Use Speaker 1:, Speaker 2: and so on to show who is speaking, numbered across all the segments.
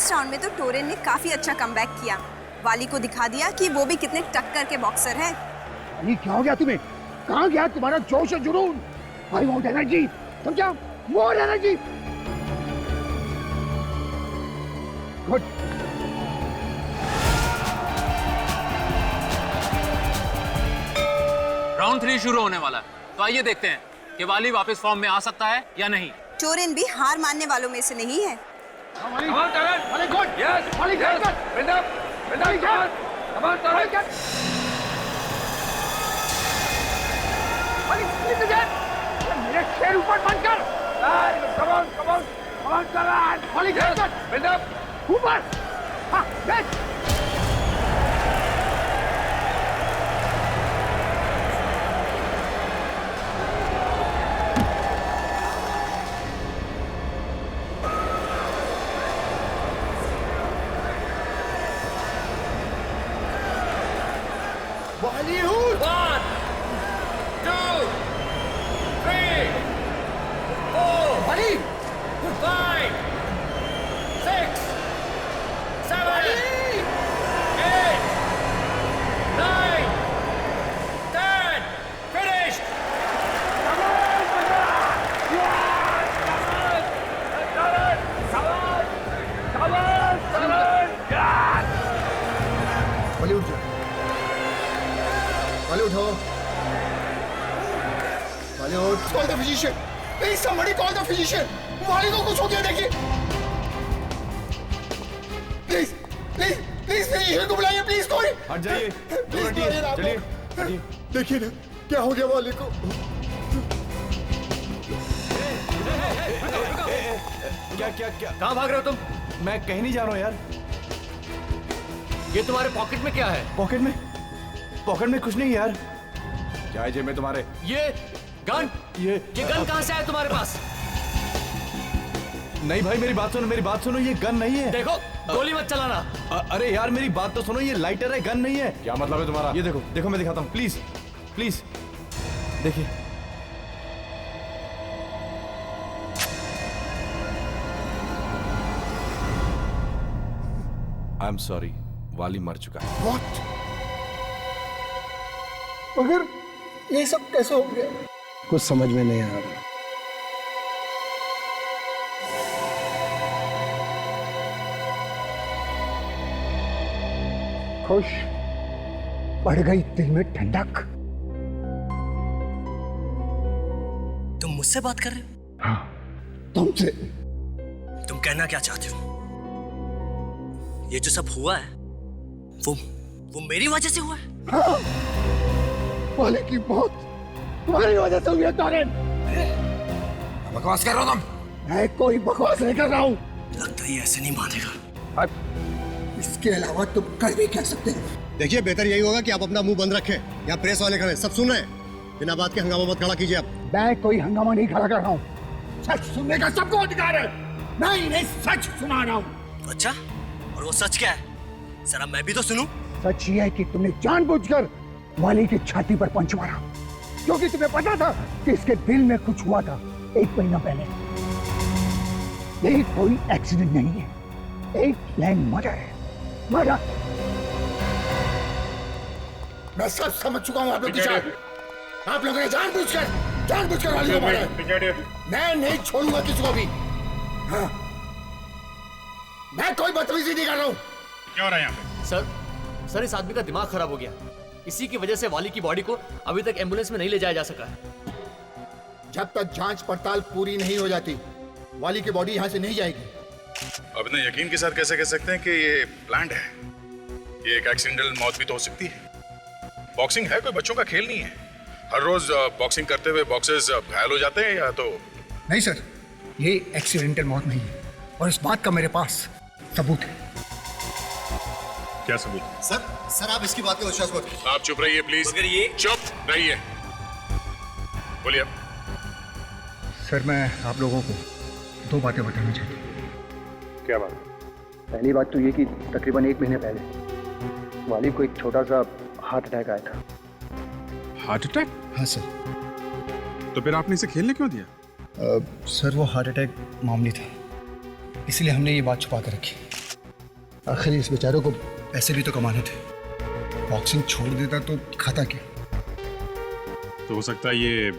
Speaker 1: इस राउंड में तो टोरेन ने काफी अच्छा कमबैक किया। वाली को दिखा दिया कि वो भी कितने टक्कर के बॉक्सर हैं।
Speaker 2: ये क्या हो गया तुम्हें? कहाँ गया तुम्हारा जोश और जुनून? आई वांट एनर्जी, समझा? More energy. गुड।
Speaker 3: राउंड 3 शुरू होने वाला है, तो आइए देखते हैं कि वाली वापस फॉर्म में आ सकता है या नहीं।
Speaker 1: टोरेन भी हार मानने वालों में से नहीं है।
Speaker 2: मेरे शेर ऊपर बंद कर। ऊपर। हाँ, Bollywood!
Speaker 4: 1, 2, 3, 4,
Speaker 2: Bali!
Speaker 4: 5, 6, 7, 8, 9, 10. Finished!
Speaker 2: Bali उठ जा। Bali उठो। Bali उठ। Call the physician. Please somebody call the physician. Bali को कुछ हो गया देखिए। Please, please, please physician को बुलाइए प्लीज कोई।
Speaker 5: हट जाइए। चलिए, चलिए।
Speaker 2: देखिए ना क्या हो गया वाली को।
Speaker 5: क्या कहाँ भाग रहे हो तुम? मैं कहीं नहीं जा रहा हूँ यार।
Speaker 4: ये तुम्हारे पॉकेट में क्या है?
Speaker 5: पॉकेट में कुछ नहीं यार। क्या है जेब में तुम्हारे?
Speaker 4: ये गन
Speaker 5: ये
Speaker 4: गन कहाँ से आया तुम्हारे पास?
Speaker 5: नहीं भाई, मेरी बात सुनो, ये गन नहीं है।
Speaker 4: देखो, गोली मत चलाना।
Speaker 5: अरे यार मेरी बात तो सुनो, ये लाइटर है, गन नहीं है। क्या मतलब है तुम्हारा? ये देखो मैं दिखाता हूँ, प्लीज प्लीज देखिए। आई एम सॉरी, वाली मर चुका है।
Speaker 2: What? मगर ये सब कैसे हो गया? कुछ समझ में नहीं आ रहा। खुश बढ़ गई दिल में ठंडक।
Speaker 6: तुम मुझसे बात कर रहे हो?
Speaker 2: हाँ, तुमसे।
Speaker 6: तुम कहना क्या चाहते हो? ये जो सब हुआ है वो मेरी वजह से हुआ है?
Speaker 2: हाँ, वाले की मौत तुम्हारी वजह से हुई है टोरेन।
Speaker 6: बकवास कर रहा हो तुम?
Speaker 2: मैं कोई बकवास नहीं कर रहा हूँ।
Speaker 6: लगता है ये ऐसे नहीं मानेगा।
Speaker 2: इसके अलावा तुम कर भी क्या सकते हो?
Speaker 7: देखिए, बेहतर यही होगा कि आप अपना मुंह बंद रखें। यहाँ प्रेस वाले खड़े, सब सुन रहे हैं। बिना बात के हंगामा मत खड़ा कीजिए आप।
Speaker 2: मैं कोई हंगामा नहीं खड़ा कर रहा हूँ। सच सुनने का सबको अधिकार है। मैं इन्हें सच सुना रहा हूँ।
Speaker 6: अच्छा, और वो सच क्या है? जरा मैं भी तो सुनूं।
Speaker 2: सच ये है कि तुमने जानबूझकर वाली की छाती पर पंच मारा, क्योंकि तुम्हें पता था कि इसके दिल में कुछ हुआ था 1 महीना पहले। ये कोई एक्सीडेंट नहीं है, एक प्लान मर्डर है। मर्डर। मैं सब समझ चुका हूँ आप लोग की चाल। आप लोगों ने जानबूझकर वाली को मारा है। मैं नहीं छोड़ूंगा किसी को भी। हाँ, मैं कोई बदतमीजी नहीं कर रहा हूँ।
Speaker 4: क्या हो रहा है यहाँ पे? सर इस आदमी का दिमाग खराब हो गया। इसी की वजह से वाली की बॉडी को अभी तक एम्बुलेंस में नहीं ले जाया जा सका है।
Speaker 2: जब तक जांच पड़ताल पूरी नहीं हो जाती, वाली की बॉडी यहाँ से नहीं जाएगी।
Speaker 8: अब इतने यकीन के साथ कैसे कह सकते हैं कि ये प्लान्ड है? ये एक एक्सीडेंटल मौत भी तो हो सकती है। बॉक्सिंग है कोई बच्चों का खेल नहीं है। हर रोज बॉक्सिंग करते हुए बॉक्सर्स घायल हो जाते हैं या तो।
Speaker 2: नहीं सर, ये एक्सीडेंटल मौत नहीं है और इस बात का मेरे पास सबूत है।
Speaker 8: क्या सबूत?
Speaker 7: सर आप इसकी बात का विश्वास मत कीजिए।
Speaker 8: आप चुप रहिए प्लीज।
Speaker 6: मगर ये
Speaker 8: चुप रहिए। बोलिए।
Speaker 2: सर, मैं आप लोगों को 2 बातें बताना चाहता हूँ।
Speaker 8: क्या बात?
Speaker 9: पहली बात तो ये कि तकरीबन 1 महीने पहले वाली को एक छोटा सा हार्ट अटैक आया था।
Speaker 8: Heart attack?
Speaker 2: हाँ सर।
Speaker 8: तो फिर आपने इसे खेलने क्यों दिया?
Speaker 9: सर वो हार्ट अटैक मामूली था, इसलिए हमने ये बात छुपा कर रखी।
Speaker 7: आखिर इस बेचारे को पैसे भी तो कमाने थे। बॉक्सिंग छोड़ देता तो खाता क्या?
Speaker 8: तो हो सकता है ये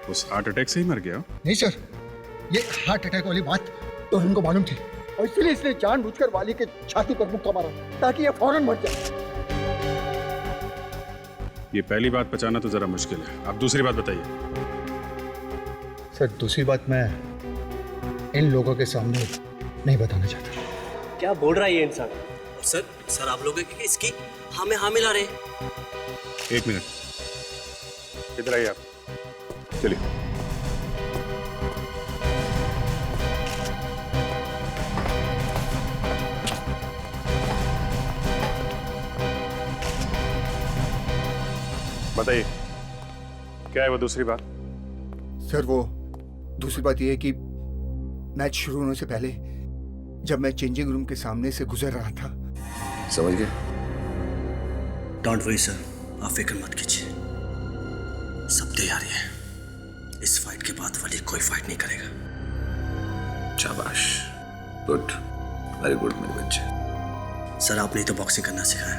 Speaker 8: उस हार्ट अटैक से ही मर गया हो।
Speaker 2: नहीं सर, ये हार्ट अटैक वाली बात तो हमको मालूम थी और इसलिए इसने जानबूझकर वाली के छाती पर मुक्का मारा ताकि ये फौरन मर जाए।
Speaker 8: ये पहली बात बचाना तो जरा मुश्किल है, आप दूसरी बात बताइए।
Speaker 2: सर दूसरी बात मैं इन लोगों के सामने नहीं बताना चाहता।
Speaker 6: क्या बोल रहा है ये इंसान? सर आप लोग इसकी हाँ में हाँ मिला रहे हैं।
Speaker 8: एक मिनट, इधर आइए आप, चलिए। बताइए क्या है वो दूसरी बात?
Speaker 2: सर वो दूसरी बात यह है कि मैच शुरू होने से पहले जब मैं चेंजिंग रूम के सामने से गुजर रहा था।
Speaker 7: समझ गए?
Speaker 6: डोंट वरी सर, आप फिक्र मत कीजिए, सब तैयारी है। इस फाइट के बाद वाली कोई फाइट नहीं करेगा।
Speaker 7: शाबाश, गुड, वेरी गुड मेरे बच्चे।
Speaker 6: सर आपने तो बॉक्सिंग करना सिखाया,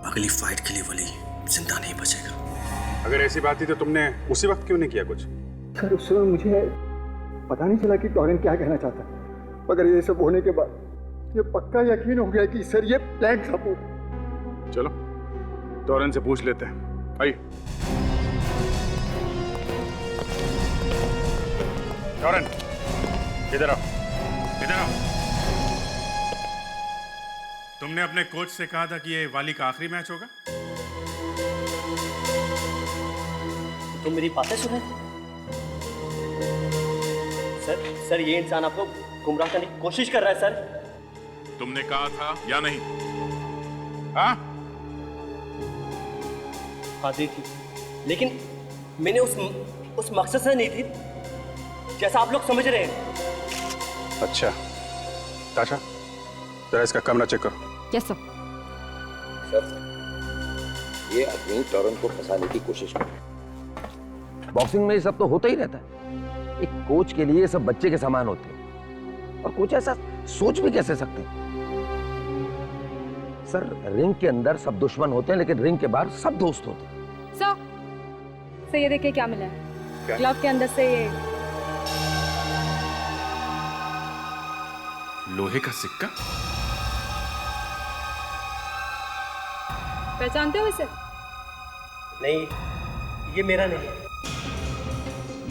Speaker 6: अगली फाइट के लिए वली जिंदा नहीं बचेगा।
Speaker 8: अगर ऐसी बात थी तो तुमने उसी वक्त क्यों नहीं किया कुछ?
Speaker 2: सर उस समय मुझे पता नहीं चला कि टॉरेंट क्या कहना चाहता, मगर ये सब होने के बाद ये पक्का यकीन हो गया कि सर ये प्लान था पूरा।
Speaker 8: चलो टॉरेंट से पूछ लेते हैं, आइए। टॉरेंट इधर आओ, इधर आओ। तुमने अपने कोच से कहा था कि ये वाली का आखिरी मैच होगा।
Speaker 6: तुम मेरी बातें सुन रहे थे? सर ये इंसान आपको गुमराह करने की कोशिश कर रहा है सर।
Speaker 8: तुमने कहा था या नहीं? हाँ
Speaker 6: दी थी, लेकिन मैंने उस मकसद से नहीं थी जैसा आप लोग समझ रहे हैं।
Speaker 8: अच्छा ताशा, जरा इसका कमरा चेक करो।
Speaker 1: Yes sir.
Speaker 10: ये आदमी टॉरेंट को फंसाने की कोशिश कर रहा है। बॉक्सिंग में ये सब तो होता ही रहता है। एक कोच के लिए सब बच्चे के समान होते हैं और कोच ऐसा सोच भी कैसे सकते हैं? सर रिंग के अंदर सब दुश्मन होते हैं लेकिन रिंग के बाहर सब दोस्त होते हैं।
Speaker 1: सर ये देखिए क्या मिला है। ग्लव के अंदर से ये
Speaker 8: लोहे का सिक्का।
Speaker 1: पहचानते हो इसे?
Speaker 6: नहीं, ये मेरा नहीं है।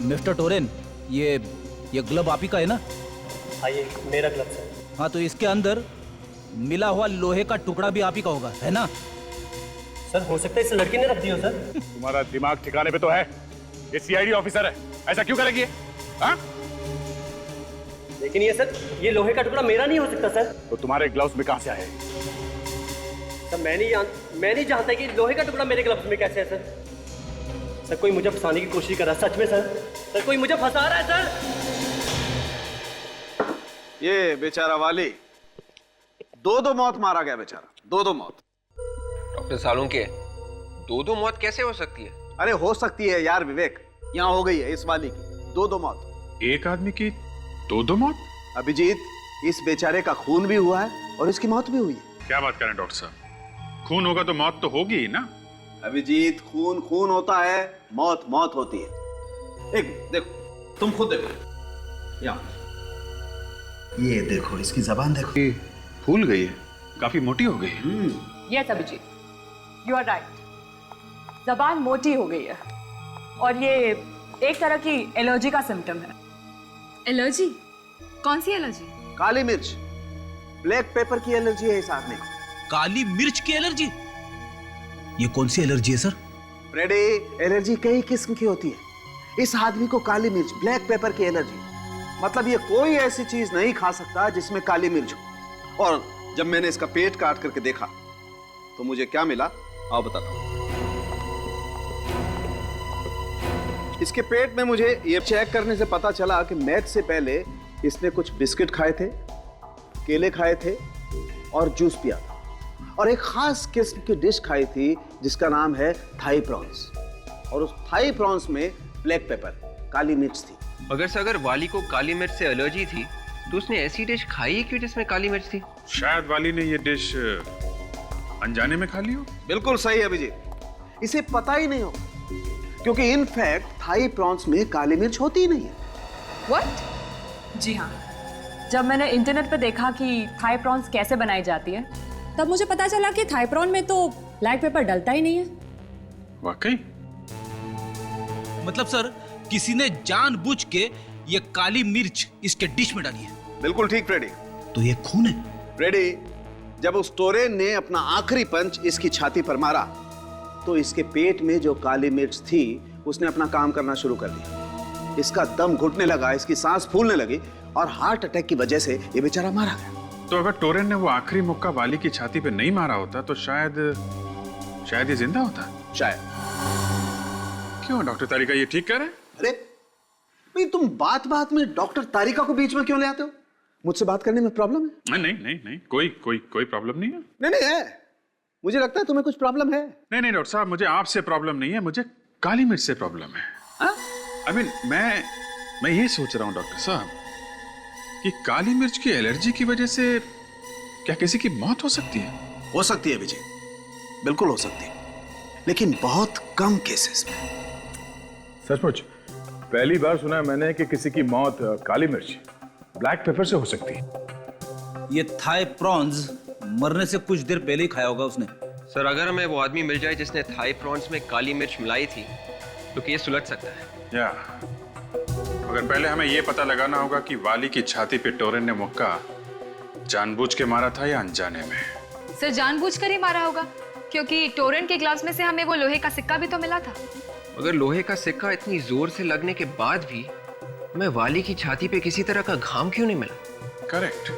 Speaker 11: मिस्टर टोरेन, ये ग्लव आप ही का है ना?
Speaker 6: हाँ ये मेरा ग्लव है।
Speaker 11: हाँ तो इसके अंदर मिला हुआ लोहे का टुकड़ा भी आप ही का होगा, है ना?
Speaker 6: सर हो सकता है इस लड़की ने रख दिया सर।
Speaker 8: तुम्हारा दिमाग ठिकाने पे तो है? ये सीआईडी ऑफिसर है, ऐसा क्यों करेगी? हाँ?
Speaker 6: लेकिन ये लोहे का टुकड़ा मेरा नहीं हो सकता सर।
Speaker 8: तो तुम्हारे ग्लव्स में कहां से आए?
Speaker 6: सर मैं नहीं जानता कि लोहे का टुकड़ा मेरे ग्लव्स में कैसे है सर। सर कोई मुझे फंसाने की कोशिश कर रहा है, सच में सर कोई मुझे फंसा रहा है सर।
Speaker 5: ये बेचारा वाली दो मौत मारा गया, बेचारा दो मौत।
Speaker 10: डॉक्टर सालुंके, दो मौत कैसे हो सकती है?
Speaker 5: अरे हो सकती है यार विवेक, यहाँ हो गई है इस वाली की दो मौत।
Speaker 8: एक आदमी की दो मौत?
Speaker 5: अभिजीत, इस बेचारे का खून भी हुआ है और इसकी मौत भी हुई है।
Speaker 8: क्या बात करें डॉक्टर साहब, खून होगा तो मौत तो होगी ही ना?
Speaker 5: अभिजीत, खून होता है, मौत होती है। एक देखो, तुम खुद देखो, यहाँ ये देखो, इसकी जबान देखो,
Speaker 8: ये फूल गई है, काफी मोटी हो गई है।
Speaker 12: Yes Abhijeet, you are right, जबान मोटी हो गई है और ये एक तरह की एलर्जी का सिम्टम है।
Speaker 1: एलर्जी? कौन सी एलर्जी?
Speaker 5: काली मिर्च, ब्लैक पेपर की एलर्जी है इस आदमी को।
Speaker 11: काली मिर्च की एलर्जी? ये कौन सी एलर्जी है सर?
Speaker 5: फ्रेडी, एलर्जी कई किस्म की होती है। इस आदमी को काली मिर्च, ब्लैक पेपर की एलर्जी, मतलब ये कोई ऐसी चीज नहीं खा सकता जिसमें काली मिर्च हो। और जब मैंने इसका पेट काट करके देखा तो मुझे क्या मिला आओ बताता हूं। इसके पेट में मुझे ये चेक करने से पता चला कि मैच से पहले इसने कुछ बिस्किट खाए थे, केले खाए थे और जूस पिया था, और एक खास किस्म की डिश खाई थी जिसका नाम है थाई प्रॉन्स, और उस थाई प्रॉन्स में ब्लैक पेपर, काली मिर्च थी।
Speaker 10: अगर वाली को काली मिर्च से एलर्जी थी
Speaker 13: तो उसने ऐसी डिश खाई है क्यों जिसमें काली मिर्च थी?
Speaker 8: शायद वाली ने ये डिश अनजाने में खा ली हो।
Speaker 5: बिल्कुल सही है अभिजीत, इसे पता ही नहीं हो, क्योंकि इनफैक्ट थाई प्रॉन्स में काली मिर्च होती ही नहीं है।
Speaker 12: व्हाट? जी हाँ, जब मैंने इंटरनेट पर देखा कि थाई प्रॉन्स कैसे बनाई जाती है, तब मुझे पता चला कि थाई प्रॉन में तो ब्लैक पेपर डलता ही नहीं है।
Speaker 8: वाकई?
Speaker 11: मतलब सर किसी ने जानबूझ के ये काली मिर्च इसके डिश में डाली है।
Speaker 5: बिल्कुल ठीक फ्रेडी।
Speaker 11: तो ये खून है?
Speaker 5: फ्रेडी, जब उस टोरेन ने अपना आखिरी पंच इसकी छाती पर मारा तो इसके पेट में जो काली मिर्च थी उसने अपना काम करना शुरू कर दिया। इसका दम घुटने लगा, इसकी सांस फूलने लगी और हार्ट अटैक की वजह से ये बेचारा मारा गया।
Speaker 8: तो अगर टोरेन ने वो आखिरी मुक्का वाली की छाती पे नहीं मारा होता तो शायद ये जिंदा होता।
Speaker 5: शायद।
Speaker 8: क्यों डॉक्टर तारिका ये ठीक कह रहे हैं?
Speaker 5: अरे भाई, तुम बात बात में डॉक्टर तारिका को बीच में क्यों ले आते हो? मुझसे बात करने में प्रॉब्लम है?
Speaker 8: नहीं, कोई प्रॉब्लम नहीं है।
Speaker 5: नहीं है, मुझे लगता है तुम्हें कुछ प्रॉब्लम है।
Speaker 8: नहीं डॉक्टर साहब, मुझे आपसे प्रॉब्लम नहीं है, मुझे काली मिर्च से प्रॉब्लम है। आई मीन मैं ये सोच रहा हूँ डॉक्टर साहब कि काली मिर्च की एलर्जी की वजह से क्या किसी की मौत हो सकती है?
Speaker 5: हो सकती है विजय, बिल्कुल हो सकती है, लेकिन बहुत कम केसेस में।
Speaker 8: सचमुच पहली बार सुना है मैंने कि किसी की मौत काली मिर्च ब्लैक पेपर से हो सकती है।
Speaker 11: ये थाई प्रॉन्स मरने से कुछ देर पहले ही खाया होगा उसने।
Speaker 13: सर, अगर हमें वो आदमी मिल जाए जिसने थाई प्रॉन्स में काली मिर्च मिलाई थी तो केस सुलझ सकता है।
Speaker 8: या मगर पहले हमें यह पता लगाना होगा कि वाली की छाती पे टोरेन ने मुक्का जानबूझ के मारा था या अनजाने में।
Speaker 14: सर, जानबूझकर ही मारा होगा, क्योंकि टोरेन के ग्लव्स में से हमें वो लोहे का सिक्का भी तो मिला था।
Speaker 13: मगर लोहे का सिक्का इतनी जोर से लगने के बाद भी हमें वाली की छाती पे किसी तरह का घाव क्यों नहीं मिला?
Speaker 8: करेक्ट,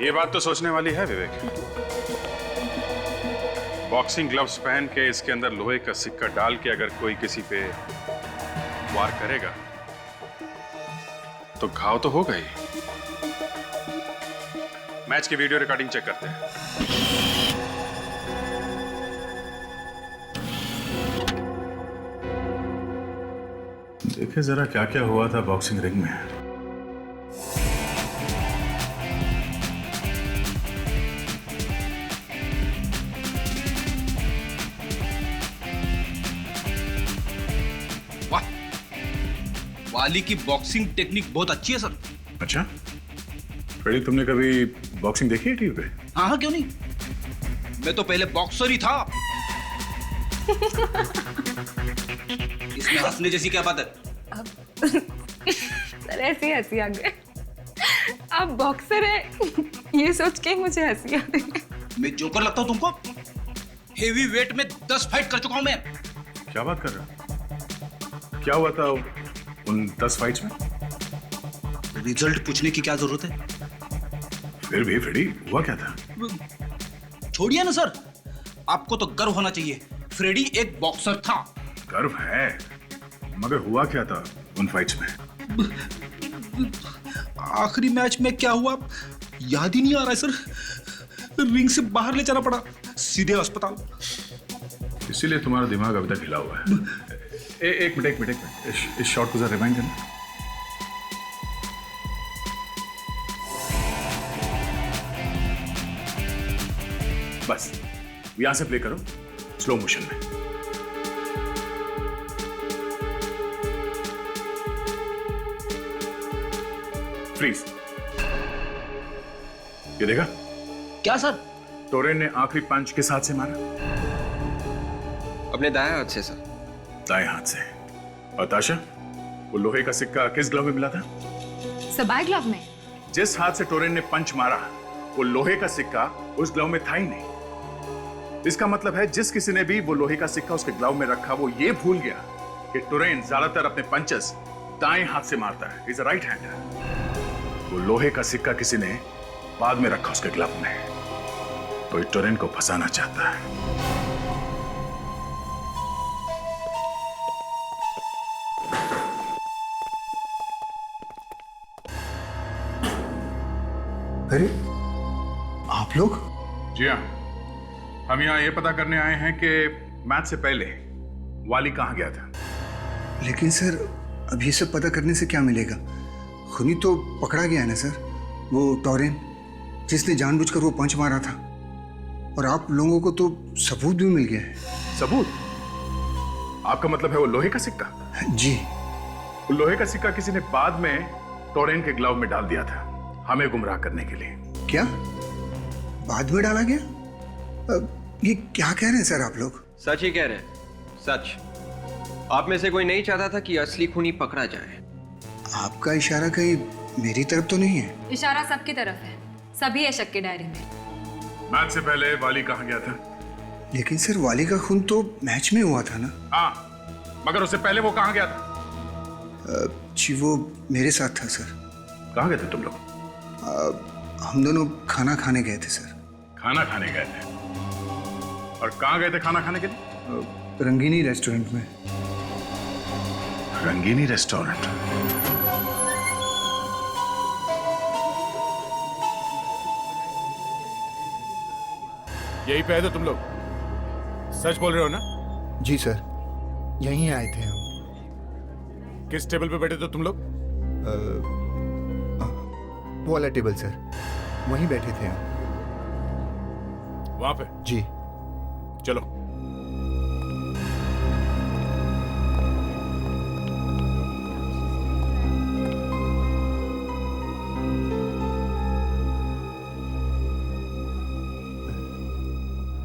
Speaker 8: ये बात तो सोचने वाली है विवेक। बॉक्सिंग ग्लव्स पहन के इसके अंदर लोहे का सिक्का डाल के अगर कोई किसी पे वार करेगा तो घाव तो होगा ही। मैच की वीडियो रिकॉर्डिंग चेक करते हैं। देखे जरा क्या क्या हुआ था बॉक्सिंग रिंग में।
Speaker 11: वाह, वाली की बॉक्सिंग टेक्निक बहुत अच्छी है सर।
Speaker 8: अच्छा फ्रेडी, तुमने कभी बॉक्सिंग देखी है टीवी पे?
Speaker 11: हाँ, क्यों नहीं, मैं तो पहले बॉक्सर ही था। इसमें हंसने जैसी क्या बात है?
Speaker 14: सर, ऐसी हंसी आ गई। आप बॉक्सर हैं ये सोच के मुझे हंसी आ रही।
Speaker 11: मैं जोकर लगता हूँ तुमको? हेवी वेट में 10 फाइट कर चुका हूं मैं।
Speaker 8: क्या बात कर रहे हो? क्या हुआ था उन 10 फाइट्स में?
Speaker 11: रिजल्ट पूछने की क्या जरूरत है?
Speaker 8: फिर भी फ्रेडी, हुआ क्या था?
Speaker 11: छोड़िए ना सर, आपको तो गर्व होना चाहिए। फ्रेडी एक बॉक्सर था।
Speaker 8: गर्व है, मगर हुआ क्या था उन फाइट्स में?
Speaker 11: आखिरी मैच में क्या हुआ याद ही नहीं आ रहा है सर। रिंग से बाहर ले जाना पड़ा, सीधे अस्पताल।
Speaker 8: इसीलिए तुम्हारा दिमाग अभी तक हिला हुआ है। एक मिनट, इस शॉट को जरा रिवाइंड करना। बस यहां से प्ले करो स्लो मोशन में। फ्रीज। ये देखा?
Speaker 11: क्या सर?
Speaker 8: टोरेन ने आखिरी पंच किस हाथ से मारा?
Speaker 13: अपने दाएं हाथ से सर।
Speaker 8: दाएं हाथ से। और ताशा, वो लोहे का सिक्का किस ग्लव में मिला था?
Speaker 14: सर, बाएं ग्लव में।
Speaker 8: जिस हाथ से टोरेन ने पंच मारा वो लोहे का सिक्का उस ग्लव में था ही नहीं। इसका मतलब है जिस किसी ने भी वो लोहे का सिक्का उसके ग्लव में रखा वो ये भूल गया कि टोरेन ज्यादातर अपने पंचेस दाएं हाथ से मारता है। Is a right hander. वो लोहे का सिक्का किसी ने बाद में रखा उसके ग्लव में, तो ये टोरेन को फंसाना चाहता है।
Speaker 2: अरे आप लोग?
Speaker 8: जी हाँ, हम यहाँ ये पता करने आए हैं कि मैच से पहले वाली कहाँ गया था।
Speaker 15: लेकिन सर अब ये सब पता करने से क्या मिलेगा?
Speaker 2: खूनी तो पकड़ा गया है ना सर, वो टॉरेन जिसने जानबूझकर वो पंच मारा था। और आप लोगों को तो सबूत भी मिल गया है।
Speaker 8: सबूत? आपका मतलब है वो लोहे का सिक्का?
Speaker 2: जी।
Speaker 8: वो लोहे का सिक्का किसी ने बाद में टोरेन के ग्लव में डाल दिया था, हमें गुमराह करने के लिए।
Speaker 2: क्या बाद में डाला गया? ये क्या कह रहे हैं सर आप लोग?
Speaker 13: सच ही कह रहे हैं, सच। आप में से कोई नहीं चाहता था कि असली खूनी पकड़ा जाए।
Speaker 2: आपका इशारा कहीं मेरी तरफ तो नहीं है?
Speaker 12: इशारा सबकी तरफ है, सभी है शक के दायरे में।
Speaker 8: मैच से पहले वाली कहाँ गया था?
Speaker 2: लेकिन सर वाली का खून तो मैच में हुआ था ना?
Speaker 8: हाँ, मगर उससे पहले वो कहाँ गया था?
Speaker 2: जी वो मेरे साथ था सर।
Speaker 8: कहाँ गए थे तुम लोग?
Speaker 2: हम दोनों खाना खाने गए थे सर।
Speaker 8: खाना खाने गए थे? और कहाँ गए थे खाना खाने के लिए?
Speaker 2: रंगीनी रेस्टोरेंट में।
Speaker 8: रंगीनी रेस्टोरेंट? यही पे है तो तुम लोग सच बोल रहे हो ना?
Speaker 2: जी सर, यहीं आए थे हम।
Speaker 8: किस टेबल पे बैठे थे तुम लोग?
Speaker 2: वो वाला टेबल सर, वहीं बैठे थे हम।
Speaker 8: वहां पे?
Speaker 2: जी।
Speaker 8: चलो।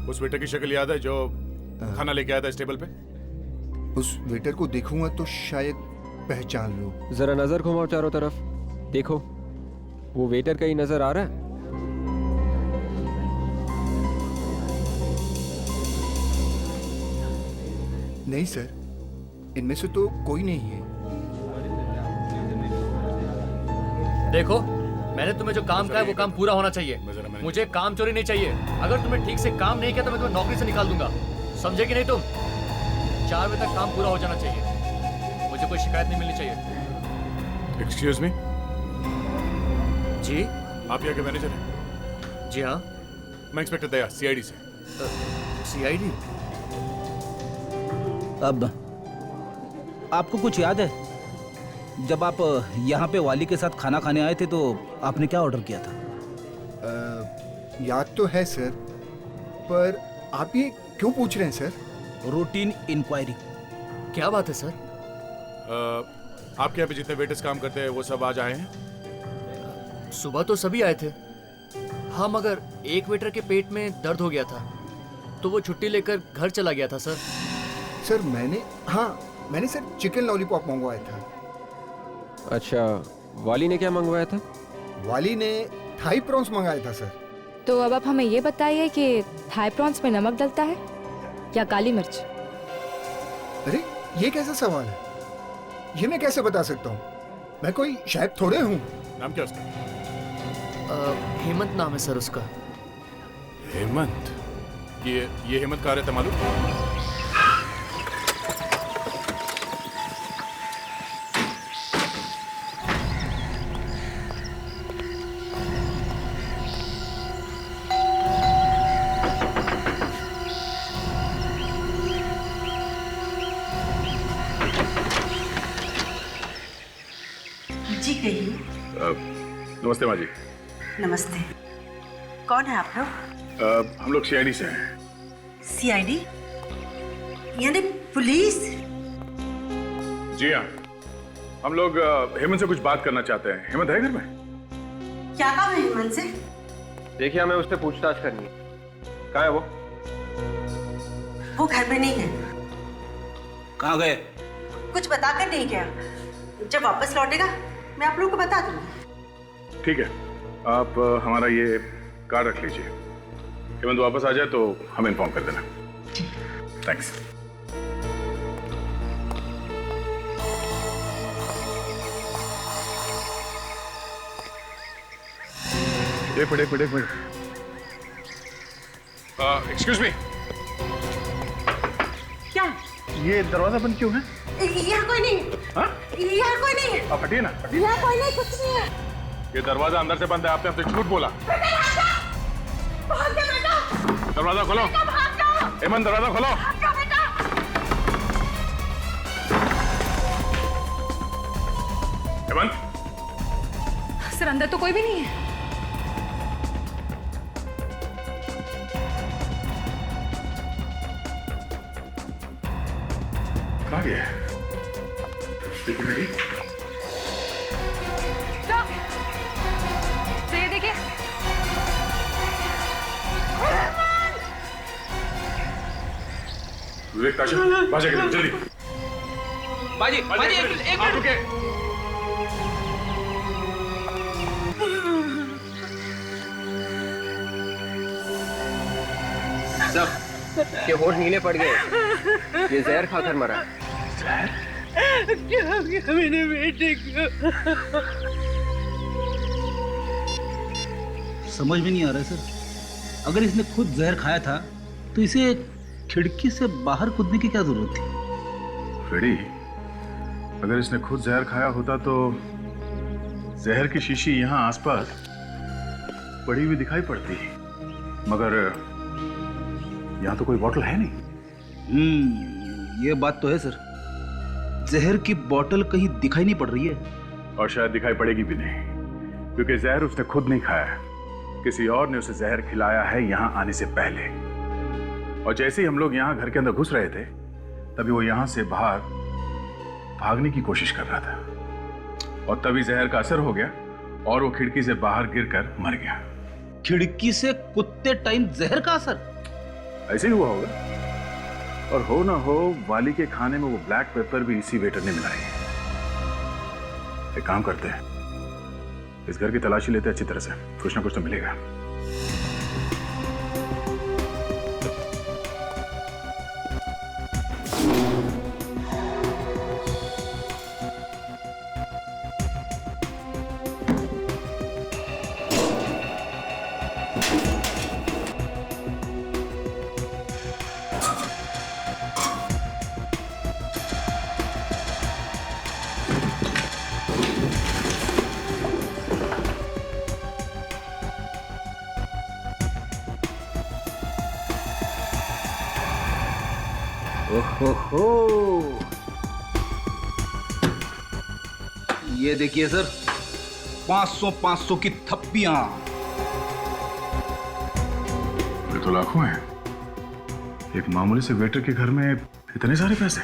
Speaker 8: उस वेटर की शक्ल याद है जो खाना लेके आया था इस टेबल पे?
Speaker 2: उस वेटर को देखूंगा तो शायद पहचान लूं।
Speaker 13: जरा नजर घुमाओ चारों तरफ, देखो वो वेटर कहीं नजर आ रहा है?
Speaker 2: नहीं सर, इनमें से तो कोई नहीं है।
Speaker 4: देखो, मैंने तुम्हें जो काम कहा है वो काम पूरा होना चाहिए। मुझे काम चोरी नहीं चाहिए। अगर तुमने ठीक से काम नहीं किया तो मैं तुम्हें नौकरी से निकाल दूंगा, समझे कि नहीं तुम? 4 बजे तक काम पूरा हो जाना चाहिए, मुझे कोई शिकायत नहीं मिलनी चाहिए।
Speaker 8: Excuse me?
Speaker 4: जी?
Speaker 8: आप यहाँ के मैनेजर हैं?
Speaker 4: जी हाँ।
Speaker 8: मैं इंस्पेक्टर दया, सीआईडी से।
Speaker 4: सीआईडी?
Speaker 15: अब आपको कुछ याद है जब आप यहाँ पे वाली के साथ खाना खाने आए थे तो आपने क्या ऑर्डर किया था?
Speaker 2: याद तो है सर, पर आप ये क्यों पूछ रहे हैं सर?
Speaker 15: Routine inquiry.
Speaker 4: क्या बात है सर?
Speaker 8: आपके यहाँ पे जितने वेटर्स काम करते हैं वो सब आज आए हैं?
Speaker 4: सुबह तो सभी आए थे हाँ, मगर एक वेटर के पेट में दर्द हो गया था तो वो छुट्टी लेकर घर चला गया था सर।
Speaker 2: सर मैंने सर चिकन लॉलीपॉप मंगवाया था।
Speaker 13: अच्छा, वाली ने क्या मंगवाया था?
Speaker 2: वाली ने थाई प्रॉन्स मंगाया था सर।
Speaker 14: तो अब आप हमें ये बताइए कि थाई प्रॉन्स में नमक डलता है या काली मिर्च?
Speaker 2: अरे ये कैसा सवाल है? ये मैं कैसे बता सकता हूँ? मैं कोई शेफ थोड़े हूँ।
Speaker 8: नाम क्या उसका?
Speaker 4: हेमंत नाम है सर उसका।
Speaker 8: हेमंत? ये हेमंत कहाँ रहता मालूम?
Speaker 16: जी कहिए।
Speaker 8: नमस्ते माँ जी।
Speaker 16: नमस्ते। कौन है आप लोग?
Speaker 8: हम लोग सीआईडी से हैं।
Speaker 16: सीआईडी यानी पुलिस?
Speaker 8: जी हाँ, हम लोग हेमंत से कुछ बात करना चाहते हैं। हेमंत है घर में?
Speaker 16: क्या काम है हेमंत से?
Speaker 13: देखिए, हमें उससे पूछताछ करनी है। कहाँ है वो?
Speaker 16: वो घर में नहीं है।
Speaker 15: कहाँ गए?
Speaker 16: कुछ बताकर नहीं गया। जब वापस लौटेगा मैं आप लोगों को बता दूंगी।
Speaker 8: ठीक है, आप हमारा ये कार्ड रख लीजिए। हेमंत वापस आ जाए तो हमें इन्फॉर्म कर देना। थैंक्स। एक मिनट। Excuse me.
Speaker 16: क्या?
Speaker 8: ये दरवाजा बंद क्यों है?
Speaker 16: यहाँ कोई नहीं।
Speaker 8: हाँ?
Speaker 16: यहाँ कोई नहीं है।
Speaker 8: आप हटिए ना।
Speaker 16: यहाँ कोई नहीं, कुछ नहीं है।
Speaker 8: ये दरवाजा अंदर से बंद है, आपने हमसे झूठ बोला। दरवाजा खोलो। हेमंत दरवाजा खोलो। हेमंत,
Speaker 14: सर अंदर तो कोई भी नहीं है।
Speaker 8: कहाँ गया है? देखो मेरी।
Speaker 14: स्टॉप। सर ये देखिए।
Speaker 8: विवेक, ताशा, बाजा के लिए जल्दी।
Speaker 15: बाजी बाजी एक
Speaker 8: आप रुके।
Speaker 13: सब के होठ नीले पड़ गए, ये जहर खाकर मरा।
Speaker 17: क्या किया मेरे बेटे को?
Speaker 15: समझ में नहीं आ रहा है सर, अगर इसने खुद जहर खाया था तो इसे खिड़की से बाहर कूदने की क्या जरूरत थी?
Speaker 8: फ्रेडी, अगर इसने खुद जहर खाया होता तो जहर की शीशी यहाँ आसपास पड़ी हुई दिखाई पड़ती, मगर यहाँ तो कोई बोतल है नहीं।
Speaker 15: ये बात तो है सर, जहर की बोतल कहीं दिखाई नहीं पड़ रही है।
Speaker 8: और शायद दिखाई पड़ेगी भी नहीं, क्योंकि जहर उसने खुद नहीं खाया, किसी और ने उसे जहर खिलाया है यहाँ आने से पहले। और जैसे ही हम लोग यहाँ घर के अंदर घुस रहे थे, तभी वो यहाँ से बाहर भागने की कोशिश कर रहा था, और तभी जहर का असर हो गया और वो खिड़की से बाहर गिरकर मर गया।
Speaker 15: खिड़की से कूदते टाइम जहर का असर?
Speaker 8: ऐसे ही हुआ होगा, और हो ना हो वाली के खाने में वो ब्लैक पेपर भी इसी वेटर ने मिलाई है। एक काम करते हैं, इस घर की तलाशी लेते हैं अच्छी तरह से, कुछ ना कुछ तो मिलेगा।
Speaker 15: ओहो, ये देखिए सर, 500 की थप्पियां।
Speaker 8: ये तो लाखों हैं। एक मामूली से वेटर के घर में इतने सारे पैसे।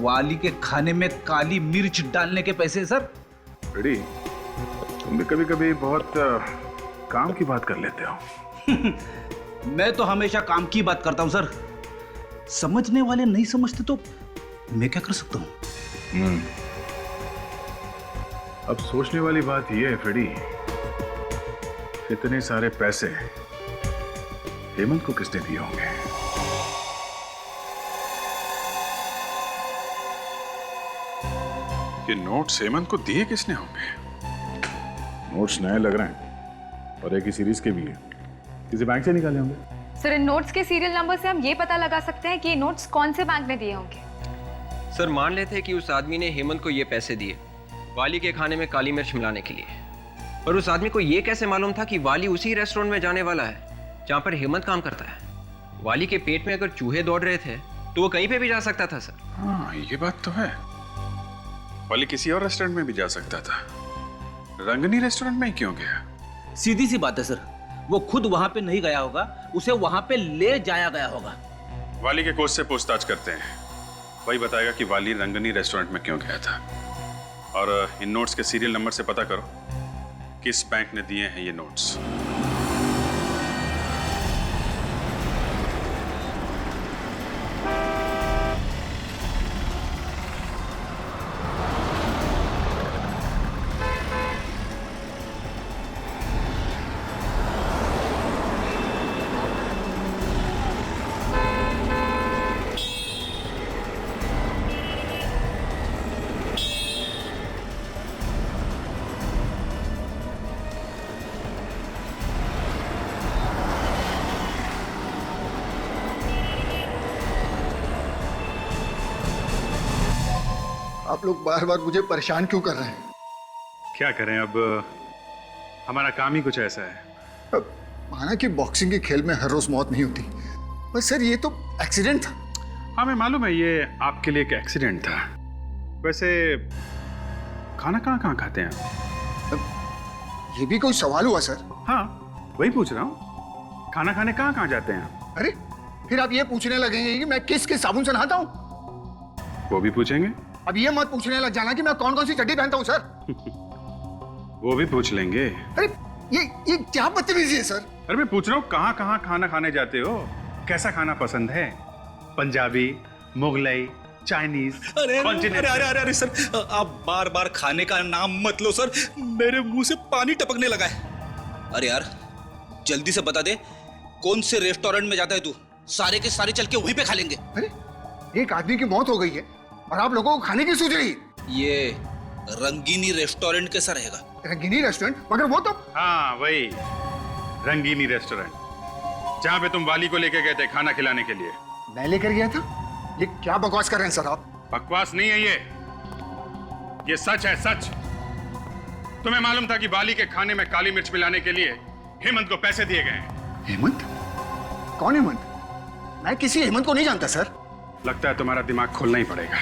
Speaker 15: वाली के खाने में काली मिर्च डालने के पैसे सर।
Speaker 8: रेडी, तुम भी कभी कभी बहुत काम की बात कर लेते हो।
Speaker 15: मैं तो हमेशा काम की बात करता हूं सर। समझने वाले नहीं समझते तो मैं क्या कर सकता हूं?
Speaker 8: अब सोचने वाली बात यह है फ्रेडी, इतने सारे पैसे हेमंत को किसने दिए होंगे? ये नोट्स हेमंत को दिए किसने होंगे? नोट्स नए लग रहे हैं और एक ही सीरीज के भी है, किसी बैंक से निकाले होंगे।
Speaker 14: सर इन नोट्स के सीरियल नंबर से हम ये पता लगा सकते हैं कि ये नोट्स कौन से बैंक ने दिए होंगे।
Speaker 13: सर मान लेते हैं कि उस आदमी ने हेमंत को ये पैसे दिए वाली के खाने में काली मिर्च मिलाने के लिए, पर उस आदमी को ये कैसे मालूम था कि वाली उसी रेस्टोरेंट में जाने वाला है जहाँ पर हेमंत काम करता है? वाली के पेट में अगर चूहे दौड़ रहे थे तो वो कहीं पे भी जा सकता था सर।
Speaker 8: हाँ, ये बात तो है। वाली किसी और रेस्टोरेंट में भी जा सकता था, रंगनी रेस्टोरेंट में ही क्यों गया?
Speaker 15: सीधी सी बात है सर, वो खुद वहां पे नहीं गया होगा, उसे वहां पे ले जाया गया होगा।
Speaker 8: वाली के कोच से पूछताछ करते हैं, वही बताएगा कि वाली रंगनी रेस्टोरेंट में क्यों गया था। और इन नोट्स के सीरियल नंबर से पता करो किस बैंक ने दिए हैं ये नोट्स।
Speaker 2: आप लोग बार बार मुझे परेशान क्यों कर रहे हैं?
Speaker 8: क्या करें, अब हमारा काम ही कुछ ऐसा है।
Speaker 2: माना कि बॉक्सिंग के खेल में हर रोज मौत नहीं होती, पर सर ये तो एक्सीडेंट था।
Speaker 8: हमें मालूम है ये आपके लिए एक एक्सीडेंट था। वैसे खाना कहाँ खाते हैं आप?
Speaker 2: ये भी कोई सवाल हुआ सर?
Speaker 8: हाँ, वही पूछ रहा हूँ। खाना खाने कहाँ जाते हैं आप?
Speaker 2: अरे फिर आप ये पूछने लगेंगे कि मैं किस किस साबुन से नहाता हूँ?
Speaker 8: वो भी पूछेंगे।
Speaker 2: अब ये मत पूछने लग जाना कि मैं कौन कौन सी चड्डी पहनता हूँ सर।
Speaker 8: वो भी पूछ लेंगे।
Speaker 2: अरे ये क्या बदतमीजी है सर?
Speaker 8: अरे मैं पूछ रहा हूँ कहाँ खाना खाने जाते हो? कैसा खाना पसंद है? पंजाबी, मुगलई, चाइनीज?
Speaker 11: अरे अरे सर, आप बार बार खाने का नाम मत लो सर, मेरे मुंह से पानी टपकने लगा है।
Speaker 15: अरे यार जल्दी से बता दे, कौन से रेस्टोरेंट में जाता है तू? सारे के सारे चल के वहीं पे खा लेंगे।
Speaker 2: अरे एक आदमी की मौत हो गई है और आप लोगों को खाने की सूझ रही है?
Speaker 15: ये रंगीनी रेस्टोरेंट कैसा रहेगा?
Speaker 2: रंगीनी रेस्टोरेंट? मगर वो तो...
Speaker 8: हाँ वही रंगीनी रेस्टोरेंट, जहाँ पे तुम वाली को लेके गए थे खाना खिलाने के लिए।
Speaker 2: मैं लेकर गया था? ये क्या बकवास कर रहे हैं सर आप?
Speaker 8: बकवास नहीं है ये सच है, सच। तुम्हें मालूम था कि वाली के खाने में काली मिर्च मिलाने के लिए हेमंत को पैसे दिए गए हैं।
Speaker 2: हेमंत? कौन हेमंत? मैं किसी हेमंत को नहीं जानता सर।
Speaker 8: लगता है तुम्हारा दिमाग खोलना ही पड़ेगा।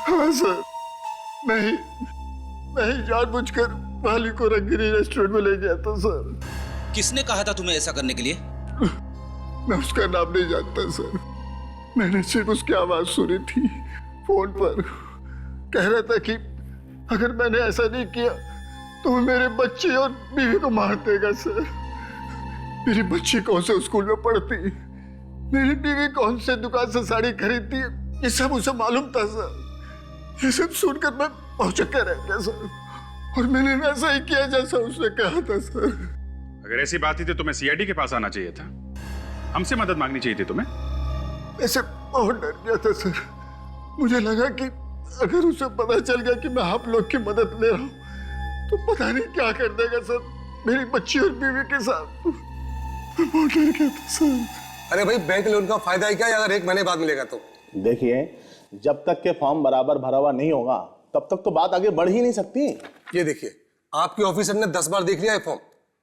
Speaker 2: हाँ सर, मैं ही जानबूझकर वाली को रंगीनी रेस्टोरेंट में ले गया था सर।
Speaker 15: किसने कहा था तुम्हें ऐसा करने के लिए?
Speaker 2: मैं उसका नाम नहीं जानता सर, मैंने सिर्फ उसकी आवाज सुनी थी फोन पर। कह रहा था कि अगर मैंने ऐसा नहीं किया तो वो मेरे बच्चे और बीवी को मार देगा सर। मेरी बच्ची कौन से स्कूल में पढ़ती, मेरी बीवी कौन से दुकान से साड़ी खरीदती, ये सब उसे मालूम था सर। ये सब सुनकर मैं भौचक्का रह गया सर, और मैंने वैसा ही किया जैसा उसने कहा था सर।
Speaker 8: अगर ऐसी बात थी तो तुम्हें सीआईडी के पास आना चाहिए था, हमसे मदद मांगनी चाहिए थी तुम्हें।
Speaker 2: ऐसे बहुत डर गया था सर, मुझे लगा कि अगर उसे पता चल गया कि मैं आप लोग की मदद ले रहा हूँ तो पता नहीं क्या कर देगा सर मेरी बच्ची और बीवी के साथ। मैं बहुत डर गया था सर।
Speaker 7: अरे भाई बैंक लोन का फायदा ही क्या अगर 1 महीने बाद मिलेगा तो?
Speaker 5: देखिए, जब तक के फॉर्म बराबर भरा हुआ नहीं होगा तब तक तो बात आगे बढ़ ही नहीं सकती।
Speaker 7: ये देखिए, आपके ऑफिसर ने 10 बार देख लिया है फॉर्म।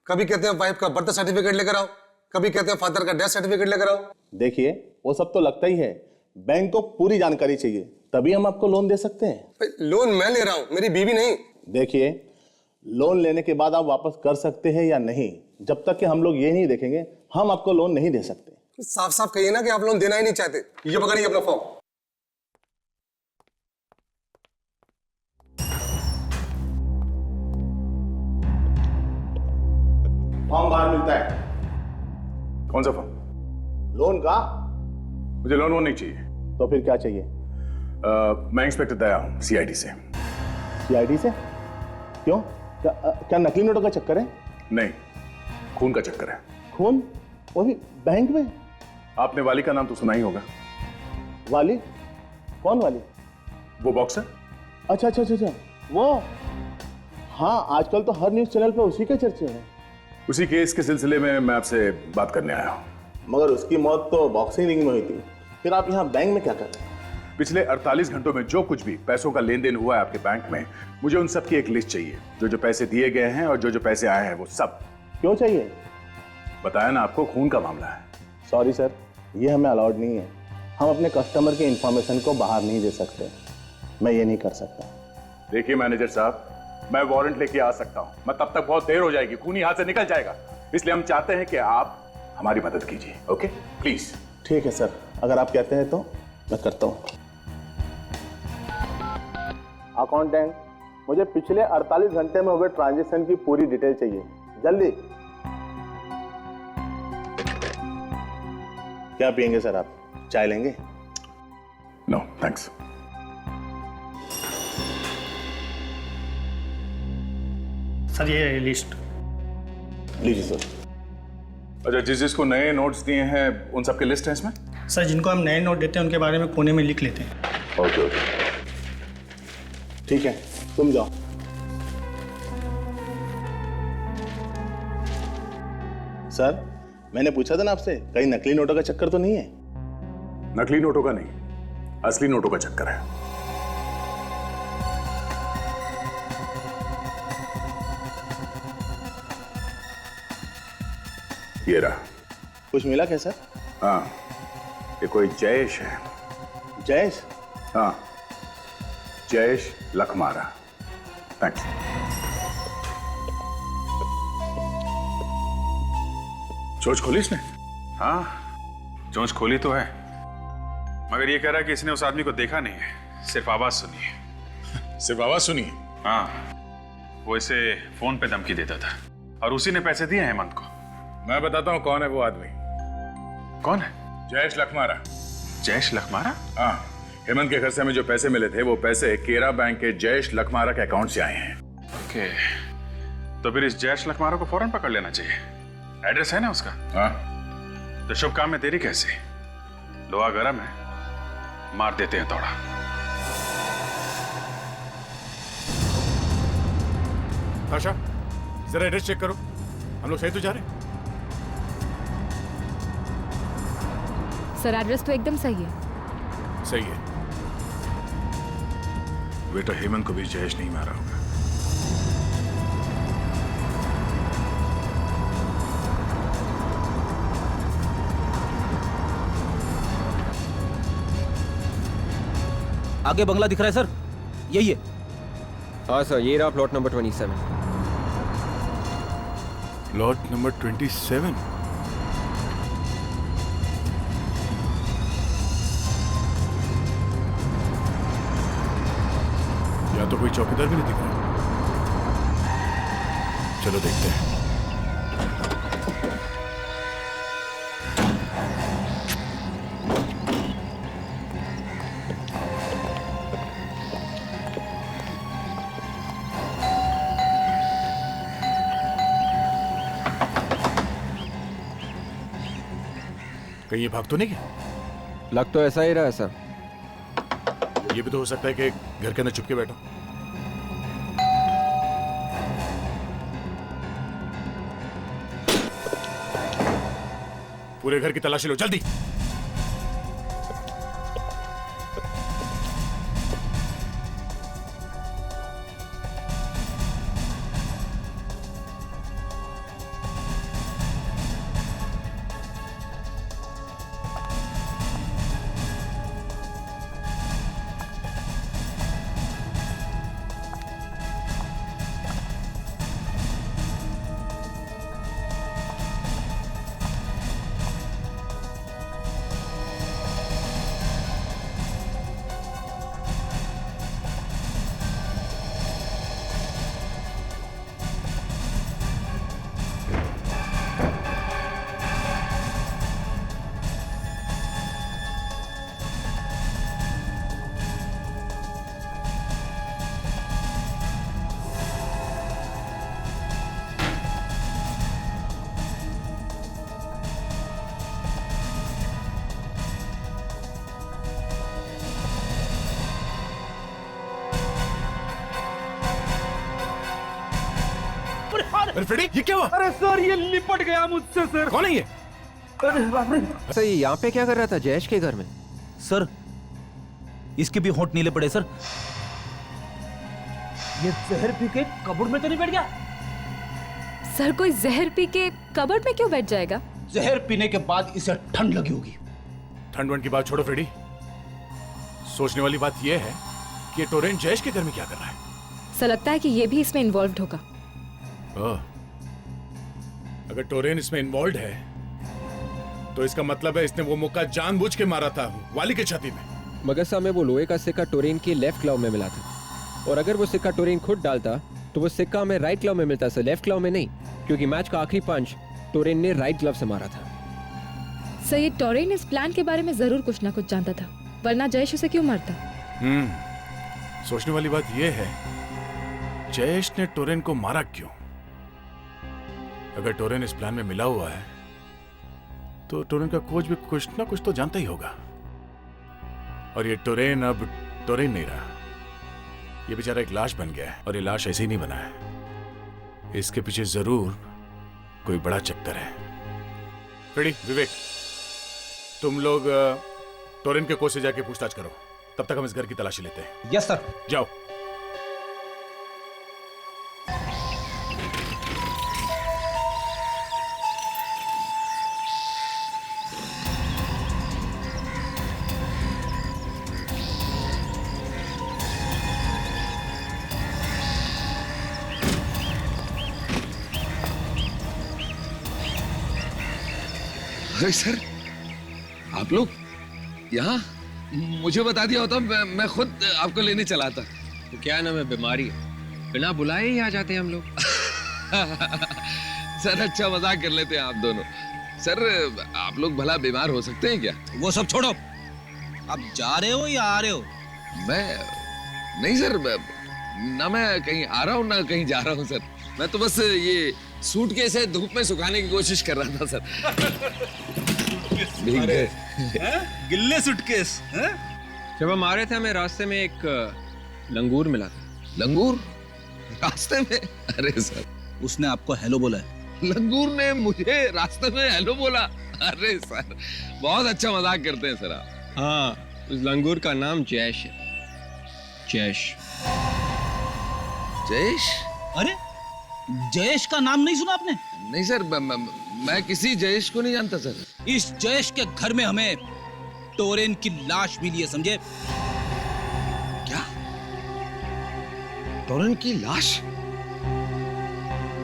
Speaker 7: कभी कहते हैं वाइफ का बर्थ सर्टिफिकेट लेकर आओ, कभी कहते हैं फादर का डेथ सर्टिफिकेट लेकर आओ।
Speaker 5: देखिए, वो सब तो लगता ही है, बैंक को पूरी जानकारी चाहिए, तभी हम आपको लोन दे सकते हैं।
Speaker 7: लोन मैं ले रहा हूँ, मेरी बीवी नहीं।
Speaker 5: देखिए, लोन लेने के बाद आप वापस कर सकते हैं या नहीं, जब तक कि हम लोग ये नहीं देखेंगे हम आपको लोन नहीं दे सकते।
Speaker 7: साफ साफ कहिए ना कि आप लोन देना ही नहीं चाहते। ये पकड़िए अपना फॉर्म।
Speaker 5: फॉर्म बाहर मिलता है।
Speaker 8: कौन सा फॉर्म?
Speaker 5: लोन का।
Speaker 8: मुझे लोन वोन नहीं चाहिए।
Speaker 5: तो फिर क्या चाहिए?
Speaker 8: मैं इंस्पेक्टर दया हूँ, सीआईडी से।
Speaker 5: सीआईडी से? क्यों? क्या नकली नोटों का चक्कर है?
Speaker 8: नहीं, खून का चक्कर है।
Speaker 5: खून? वो भी बैंक में?
Speaker 8: आपने वाली का नाम तो सुना ही होगा।
Speaker 5: वाली? कौन वाली?
Speaker 8: वो बॉक्सर।
Speaker 5: अच्छा अच्छा अच्छा, वो। हाँ, आजकल तो हर न्यूज चैनल पे उसी के चर्चे हैं।
Speaker 8: उसी केस के सिलसिले में मैं आपसे बात करने आया हूँ।
Speaker 5: मगर उसकी मौत तो बॉक्सिंग रिंग में हुई थी, फिर आप यहाँ बैंक में क्या कर रहे हैं?
Speaker 8: पिछले 48 घंटों में जो कुछ भी पैसों का लेन देन हुआ है आपके बैंक में, मुझे उन सब की एक लिस्ट चाहिए। जो पैसे दिए गए हैं और जो पैसे आए हैं वो सब।
Speaker 5: क्यों चाहिए?
Speaker 8: बताया ना आपको, खून का मामला है।
Speaker 5: सॉरी सर, ये हमें अलाउड नहीं है। हम अपने कस्टमर की इंफॉर्मेशन को बाहर नहीं दे सकते। मैं ये नहीं कर सकता।
Speaker 8: देखिए मैनेजर साहब, मैं वारंट लेके आ सकता हूँ, मैं तब तक बहुत देर हो जाएगी, खूनी हाथ से निकल जाएगा। इसलिए हम चाहते हैं कि आप हमारी मदद कीजिए। Okay please.
Speaker 5: ठीक है सर, अगर आप कहते हैं तो मैं करता हूँ। अकाउंटेंट, मुझे पिछले 48 घंटे में हुए ट्रांजैक्शन की पूरी डिटेल चाहिए, जल्दी। क्या पियेंगे सर आप? चाय लेंगे?
Speaker 8: No thanks.
Speaker 9: सर ये लिस्ट
Speaker 5: लीजिए सर।
Speaker 8: अच्छा, जिसको नए नोट्स दिए हैं उन सबकी लिस्ट है इसमें?
Speaker 9: सर जिनको हम नए नोट देते हैं उनके बारे में कोने में लिख लेते हैं।
Speaker 8: ओके ओके,
Speaker 5: ठीक है, तुम जाओ। सर, मैंने पूछा था ना आपसे, कहीं नकली नोटों का चक्कर तो नहीं है?
Speaker 8: नकली नोटों का नहीं, असली नोटों का चक्कर है। ये रहा।
Speaker 5: कुछ मिला क्या सर?
Speaker 8: हाँ, ये कोई जयेश है।
Speaker 5: जयेश?
Speaker 8: हाँ, जयेश लखमारा। थैंक्स। चोंच खोली इसने? हाँ, चोंच खोली तो है, मगर ये कह रहा है कि इसने उस आदमी को देखा नहीं है, सिर्फ आवाज सुनी है। सिर्फ आवाज सुनी है? हाँ, वो इसे फोन पे धमकी देता था और उसी ने पैसे दिए हेमंत को। मैं बताता हूँ कौन है वो आदमी। कौन है? जयेश लखमारा। जयेश लखमारा? हाँ, हेमंत के घर से हमें जो पैसे मिले थे वो पैसे केरा बैंक के जयेश लखमारा के अकाउंट से आए हैं। ओके, तो फिर इस जयेश लखमारा को फौरन पकड़ लेना चाहिए। एड्रेस है ना उसका? हाँ। तो शुभ काम में देरी कैसे? लोहा गरम है, मार देते हैं थोड़ा।
Speaker 18: आशा, जरा एड्रेस चेक करो, हम लोग सही तो जा रहे हैं?
Speaker 19: सर एड्रेस तो एकदम सही है।
Speaker 8: सही है। बेटा हेमंत को भी जयेश नहीं मारा होगा।
Speaker 15: आगे बंगला दिख रहा है सर, यही है।
Speaker 13: हाँ सर, ये रहा प्लॉट नंबर 27।
Speaker 8: Plot number 27? या तो कोई चौकीदार भी नहीं दिख रहा। चलो देखते हैं। कहीं ये भाग तो नहीं गया?
Speaker 13: लग तो ऐसा ही रहा है सर।
Speaker 8: ये भी तो हो सकता है कि घर के अंदर चुपके बैठो। पूरे घर की तलाशी लो जल्दी।
Speaker 18: अरे फ्रेडी, ये क्या हुआ?
Speaker 11: अरे सर, ये लिपट गया मुझसे सर।
Speaker 18: कौन है ये?
Speaker 11: अरे बाप रे।
Speaker 13: सर ये यहाँ पे क्या कर रहा था जयेश के घर में?
Speaker 15: सर इसके भी होंठ नीले पड़े सर।
Speaker 11: ये जहर पी के कबर्ड में तो नहीं बैठ गया?
Speaker 19: सर कोई जहर पी के कबर्ड में क्यों बैठ जाएगा?
Speaker 11: जहर पीने के बाद इसे ठंड लगी होगी।
Speaker 18: ठंड वंड की बात छोड़ो फ्रेडी, सोचने वाली बात यह है कि ये टोरेन जयेश के घर में क्या कर रहा है?
Speaker 19: सर लगता है कि ये भी इसमें इन्वॉल्व्ड होगा।
Speaker 18: अगर टोरेन इसमें इन्वॉल्व है तो इसका मतलब है इसने वो मुक्का जानबूझ के मारा था वाली की छाती में।
Speaker 13: मगर साहब में वो लोहे का सिक्का टोरेन के लेफ्ट क्लव में मिला था, और अगर वो सिक्का टोरेन खुद डालता तो वो सिक्का हमें राइट क्लव में मिलता सर, लेफ्ट क्लव में नहीं, क्योंकि मैच का आखिरी पंच टोरेन ने राइट ग्लव से मारा था।
Speaker 19: सर ये टोरेन इस प्लान के बारे में जरूर कुछ ना कुछ जानता था, वरना जयेश उसे क्यों मारता?
Speaker 18: सोचने वाली बात यह है जयेश ने टोरेन को मारा क्यों? अगर टोरेन इस प्लान में मिला हुआ है तो टोरेन का कोच भी कुछ ना कुछ तो जानता ही होगा, और ये टोरेन अब टोरेन नहीं रहा, ये बेचारा एक लाश बन गया है, और ये लाश ऐसे ही नहीं बना है, इसके पीछे जरूर कोई बड़ा चक्कर है। फ्रेडी, विवेक, तुम लोग टोरेन के कोच से जाके पूछताछ करो, तब तक हम इस घर की तलाशी लेते हैं।
Speaker 11: Yes sir.
Speaker 18: जाओ।
Speaker 10: अरे सर, आप लोग यहाँ? मुझे बता दिया होता मैं खुद आपको लेने चला था।
Speaker 13: तो क्या नाम है, बीमारी है, बिना बुलाए ही आ जाते हैं हम लोग।
Speaker 10: सर अच्छा मजाक कर लेते हैं आप दोनों। सर आप लोग भला बीमार हो सकते हैं क्या?
Speaker 15: वो सब छोड़ो, आप जा रहे हो या आ रहे हो?
Speaker 10: मैं नहीं सर, ना मैं कहीं आ रहा हूँ ना कहीं जा रहा हूँ सर। मैं तो बस ये सूटकेस है धूप में सुखाने की कोशिश कर रहा था सर।
Speaker 15: गिल्ले सूटकेस?
Speaker 13: जब हम आ रहे थे हमें रास्ते में एक लंगूर मिला था।
Speaker 10: लंगूर रास्ते में? अरे सर,
Speaker 15: उसने आपको हेलो बोला है?
Speaker 10: लंगूर ने मुझे रास्ते में हेलो बोला? अरे सर बहुत अच्छा मजाक करते हैं सर आप।
Speaker 13: हाँ, उस लंगूर का नाम जयेश है। जयेश।
Speaker 10: जयेश?
Speaker 15: अरे जयेश का नाम नहीं सुना आपने?
Speaker 10: नहीं सर, मैं किसी जयेश को नहीं जानता सर।
Speaker 15: इस जयेश के घर में हमें टोरेन की लाश मिली है, समझे?
Speaker 10: क्या? टोरेन की लाश?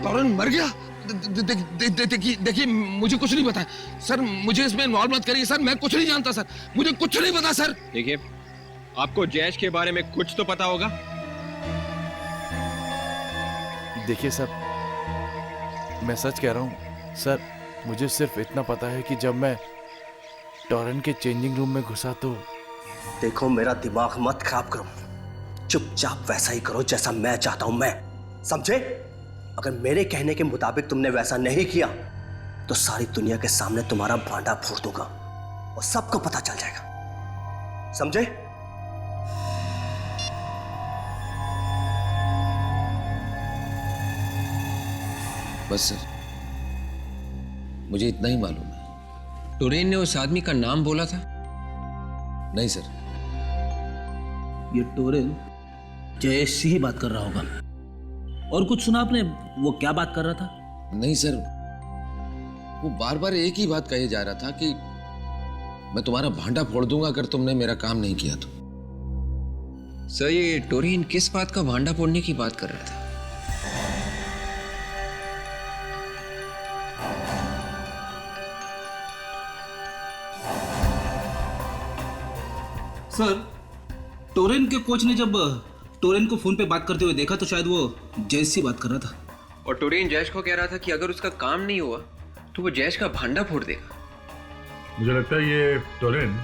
Speaker 10: टोरेन मर गया? देखिए मुझे कुछ नहीं पता सर, मुझे इसमें इन्वॉल्व मत करिए सर, मैं कुछ नहीं जानता सर, मुझे कुछ नहीं पता सर।
Speaker 13: देखिए, आपको जयेश के बारे में कुछ तो पता होगा।
Speaker 18: देखिए सर, मैं सच कह रहा हूँ सर, मुझे सिर्फ इतना पता है कि जब मैं टोरेन के चेंजिंग रूम में घुसा तो।
Speaker 6: देखो मेरा दिमाग मत खराब करो, चुपचाप वैसा ही करो जैसा मैं चाहता हूं, मैं, समझे? अगर मेरे कहने के मुताबिक तुमने वैसा नहीं किया तो सारी दुनिया के सामने तुम्हारा भांडा फोड़ दूंगा और सबको पता चल जाएगा, समझे?
Speaker 10: बस सर, मुझे इतना ही मालूम है।
Speaker 13: टोरेन ने उस आदमी का नाम बोला था?
Speaker 10: नहीं सर।
Speaker 15: ये टोरेन जयेश से ही बात कर रहा होगा। और कुछ सुना आपने? वो क्या बात कर रहा था?
Speaker 10: नहीं सर, वो बार बार एक ही बात कहे जा रहा था कि मैं तुम्हारा भांडा फोड़ दूंगा अगर तुमने मेरा काम नहीं किया तो।
Speaker 13: सर, ये टोरेन किस बात का भांडा फोड़ने की बात कर रहा था?
Speaker 15: सर, टोरेन के कोच ने जब टोरेन को फोन पे बात करते हुए देखा तो शायद वो जयेश से बात कर रहा था।
Speaker 13: और टोरेन जयेश को कह रहा था कि अगर उसका काम नहीं हुआ तो वो जयेश का भांडा फोड़ देगा।
Speaker 8: मुझे लगता है ये टोरेन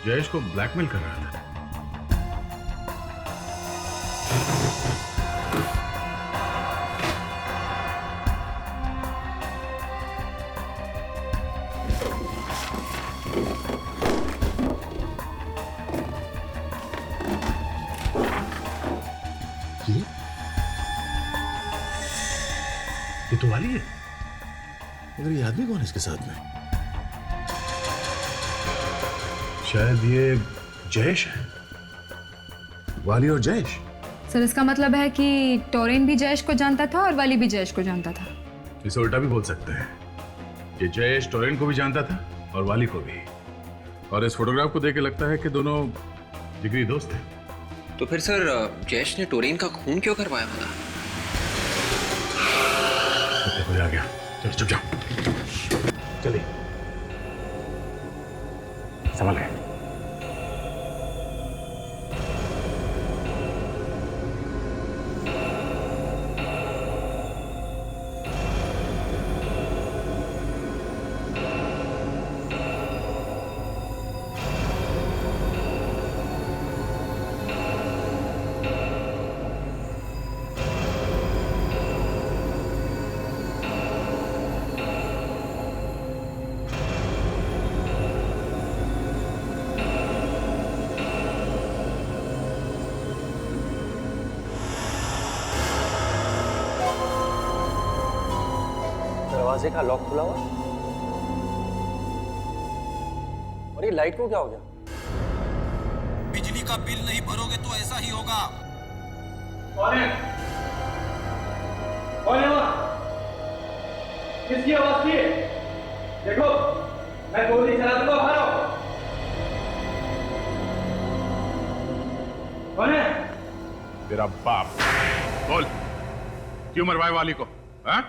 Speaker 8: जयेश को ब्लैकमेल कर रहा था। ये तो वाली है, मगर ये आदमी कौन है इसके साथ में? शायद ये जयेश है। वाली और जयेश।
Speaker 12: सर, इसका मतलब है कि टोरेन भी जयेश को जानता था और वाली भी जयेश को जानता था।
Speaker 8: इसे उल्टा भी बोल सकते हैं, ये जयेश टोरेन को भी जानता था और वाली को भी। और इस फोटोग्राफ को देख के लगता है कि दोनों जिगरी दोस्त हैं।
Speaker 13: तो फिर सर, जयेश ने टोरेन का खून क्यों करवाया होगा?
Speaker 8: आ गया, चलो चुप जाओ, चलिए संभल गए।
Speaker 6: दरवाजे का लॉक खुला हुआ और ये लाइट को क्या हो गया?
Speaker 15: बिजली का बिल नहीं भरोगे तो ऐसा ही होगा।
Speaker 20: कौन है? कौन है वहाँ? किसकी आवाज की है? देखो, मैं गोली चला दूंगा, बाहर आओ। कौन है?
Speaker 8: तेरा बाप। बोल, क्यों मरवाए वाली को? हाँ?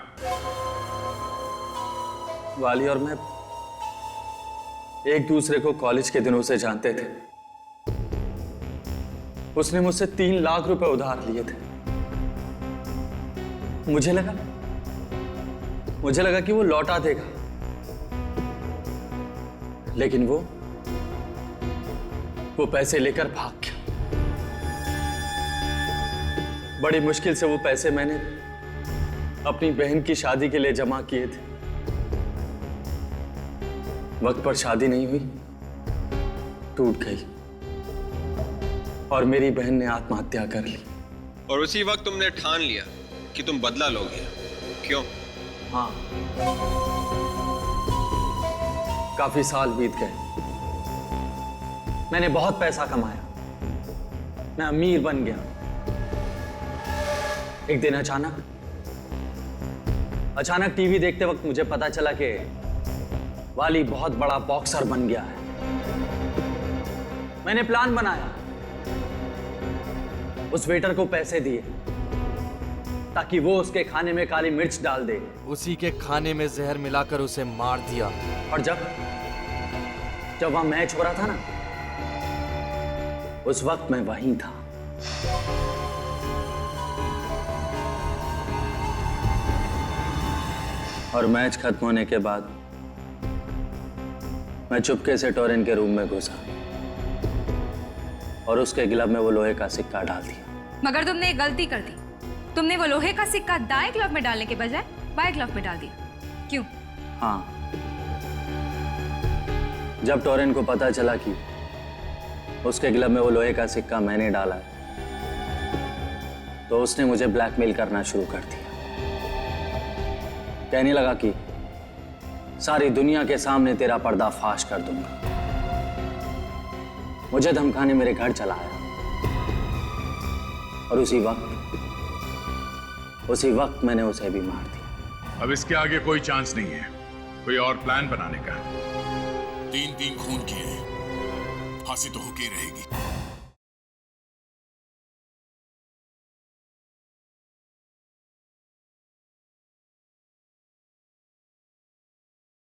Speaker 6: वाली और मैं
Speaker 21: एक दूसरे को कॉलेज के दिनों से जानते थे। उसने मुझसे 3 लाख रुपए उधार लिए थे। मुझे लगा कि वो लौटा देगा, लेकिन वो पैसे लेकर भाग गया। बड़ी मुश्किल से वो पैसे मैंने अपनी बहन की शादी के लिए जमा किए थे। वक्त पर शादी नहीं हुई, टूट गई और मेरी बहन ने आत्महत्या कर ली।
Speaker 13: और उसी वक्त तुमने ठान लिया कि तुम बदला लोगे, क्यों?
Speaker 21: हाँ, काफी साल बीत गए, मैंने बहुत पैसा कमाया, मैं अमीर बन गया। एक दिन अचानक टीवी देखते वक्त मुझे पता चला कि वाली बहुत बड़ा बॉक्सर बन गया है। मैंने प्लान बनाया, उस वेटर को पैसे दिए ताकि वो उसके खाने में काली मिर्च डाल दे।
Speaker 22: उसी के खाने में जहर मिलाकर उसे मार दिया।
Speaker 21: और जब वहां मैच हो रहा था ना, उस वक्त मैं वहीं था। और मैच खत्म होने के बाद मैं चुपके से टोरेन के रूम में घुसा और उसके ग्लव में वो लोहे का सिक्का डाल दिया।
Speaker 14: मगर तुमने एक गलती कर दी। तुमने वो लोहे का सिक्का दाएं ग्लव में डालने के बजाय बाएं ग्लव में डाल दिया। क्यों?
Speaker 21: हाँ, जब टोरेन को पता चला कि उसके ग्लव में वो लोहे का सिक्का मैंने डाला है, तो उसने मुझे ब्लैकमेल करना शुरू कर दिया। कहने लगा कि सारी दुनिया के सामने तेरा पर्दाफाश कर दूंगा। मुझे धमकाने मेरे घर चला आया और उसी वक्त मैंने उसे भी मार दिया।
Speaker 8: अब इसके आगे कोई चांस नहीं है कोई और प्लान बनाने का।
Speaker 18: 3 खून किए, फांसी तो होके रहेगी।